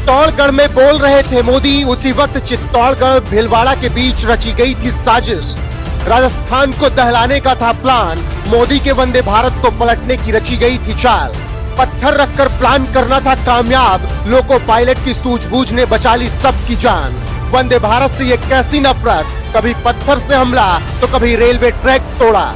चित्तौड़गढ़ में बोल रहे थे मोदी, उसी वक्त चित्तौड़गढ़ भीलवाड़ा के बीच रची गई थी साजिश। राजस्थान को दहलाने का था प्लान, मोदी के वंदे भारत को पलटने की रची गई थी चाल। पत्थर रखकर प्लान करना था कामयाब, लोको पायलट की सूझबूझ ने बचा ली सबकी जान। वंदे भारत से ये कैसी नफरत, कभी पत्थर से हमला तो कभी रेलवे ट्रैक तोड़ा।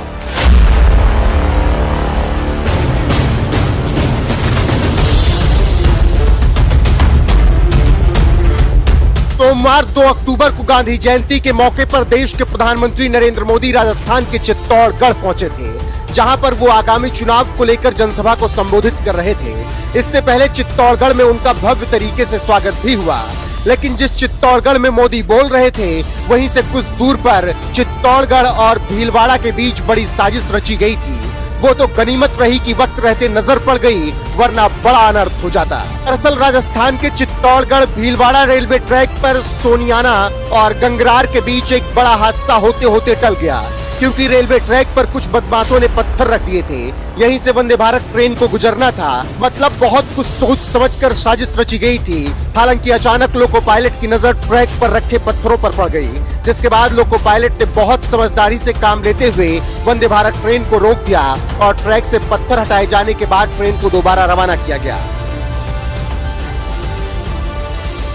सोमवार 2 अक्टूबर को गांधी जयंती के मौके पर देश के प्रधानमंत्री नरेंद्र मोदी राजस्थान के चित्तौड़गढ़ पहुंचे थे, जहां पर वो आगामी चुनाव को लेकर जनसभा को संबोधित कर रहे थे। इससे पहले चित्तौड़गढ़ में उनका भव्य तरीके से स्वागत भी हुआ, लेकिन जिस चित्तौड़गढ़ में मोदी बोल रहे थे, वहीं से कुछ दूर पर चित्तौड़गढ़ और भीलवाड़ा के बीच बड़ी साजिश रची गई थी। वो तो गनीमत रही कि वक्त रहते नजर पड़ गई, वरना बड़ा अनर्थ हो जाता। दरअसल राजस्थान के चित्तौड़गढ़ भीलवाड़ा रेलवे ट्रैक पर सोनियाना और गंगरार के बीच एक बड़ा हादसा होते होते टल गया, क्योंकि रेलवे ट्रैक पर कुछ बदमाशों ने पत्थर रख दिए थे। यहीं से वंदे भारत ट्रेन को गुजरना था, मतलब बहुत कुछ सोच समझकर साजिश रची गई थी। हालांकि अचानक लोको पायलट की नजर ट्रैक पर रखे पत्थरों पर पड़ गई, जिसके बाद लोको पायलट ने बहुत समझदारी से काम लेते हुए वंदे भारत ट्रेन को रोक दिया और ट्रैक से पत्थर हटाए जाने के बाद ट्रेन को दोबारा रवाना किया गया।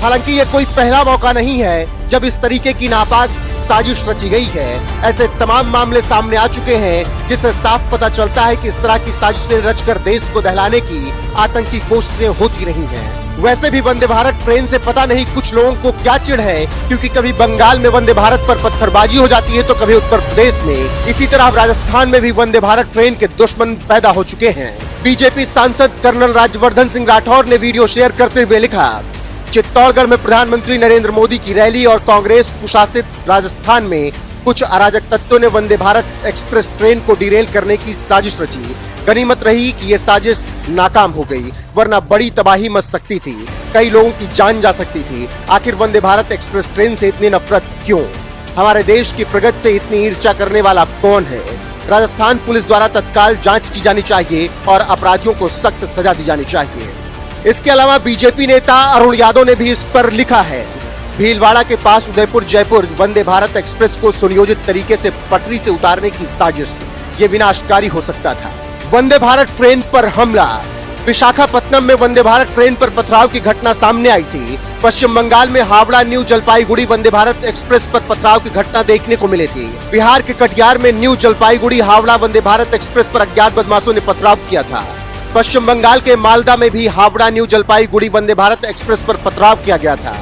हालांकि ये कोई पहला मौका नहीं है जब इस तरीके की नापाक साजिश रची गई है। ऐसे तमाम मामले सामने आ चुके हैं, जिससे साफ पता चलता है कि इस तरह की साजिशें रचकर देश को दहलाने की आतंकी कोशिशें होती रही हैं। वैसे भी वंदे भारत ट्रेन से पता नहीं कुछ लोगों को क्या चिढ़ है, क्योंकि कभी बंगाल में वंदे भारत पर पत्थरबाजी हो जाती है तो कभी उत्तर प्रदेश में। इसी तरह राजस्थान में भी वंदे भारत ट्रेन के दुश्मन पैदा हो चुके हैं। बीजेपी सांसद कर्नल राज्यवर्धन सिंह राठौर ने वीडियो शेयर करते हुए लिखा, चित्तौड़गढ़ में प्रधानमंत्री नरेंद्र मोदी की रैली और कांग्रेस कुशासित राजस्थान में कुछ अराजक तत्वों ने वंदे भारत एक्सप्रेस ट्रेन को डिरेल करने की साजिश रची। गनीमत रही कि ये साजिश नाकाम हो गई, वरना बड़ी तबाही मच सकती थी, कई लोगों की जान जा सकती थी। आखिर वंदे भारत एक्सप्रेस ट्रेन से इतनी नफरत क्यों? हमारे देश की प्रगति से इतनी ईर्ष्या करने वाला कौन है? राजस्थान पुलिस द्वारा तत्काल जाँच की जानी चाहिए और अपराधियों को सख्त सजा दी जानी चाहिए। इसके अलावा बीजेपी नेता अरुण यादव ने भी इस पर लिखा है, भीलवाड़ा के पास उदयपुर जयपुर वंदे भारत एक्सप्रेस को सुनियोजित तरीके से पटरी से उतारने की साजिश, ये विनाशकारी हो सकता था। वंदे भारत ट्रेन पर हमला। विशाखापत्तनम में वंदे भारत ट्रेन पर पथराव की घटना सामने आई थी। पश्चिम बंगाल में हावड़ा न्यू जलपाईगुड़ी वंदे भारत एक्सप्रेस पर पथराव की घटना देखने को मिली थी। बिहार के कटिहार में न्यू जलपाईगुड़ी हावड़ा वंदे भारत एक्सप्रेस पर अज्ञात बदमाशों ने पथराव किया था। पश्चिम बंगाल के मालदा में भी हावड़ा न्यू जलपाईगुड़ी वंदे भारत एक्सप्रेस पर पथराव किया गया था।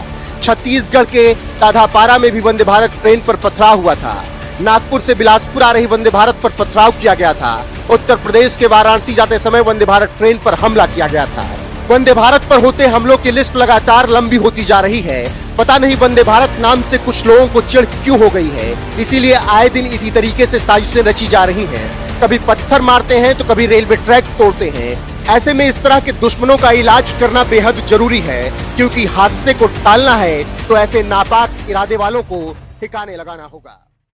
छत्तीसगढ़ के दाधापारा में भी वंदे भारत ट्रेन पर पथराव हुआ था। नागपुर से बिलासपुर आ रही वंदे भारत पर पथराव किया गया था। उत्तर प्रदेश के वाराणसी जाते समय वंदे भारत ट्रेन पर हमला किया गया था। वंदे भारत पर होते हमलों की लिस्ट लगातार लंबी होती जा रही है। पता नहीं वंदे भारत नाम से कुछ लोगों को चिढ़ क्यों हो गई है, इसीलिए आए दिन इसी तरीके से साजिशें रची जा रही हैं। कभी पत्थर मारते हैं तो कभी रेलवे ट्रैक तोड़ते हैं। ऐसे में इस तरह के दुश्मनों का इलाज करना बेहद जरूरी है, क्योंकि हादसे को टालना है तो ऐसे नापाक इरादे वालों को ठिकाने लगाना होगा।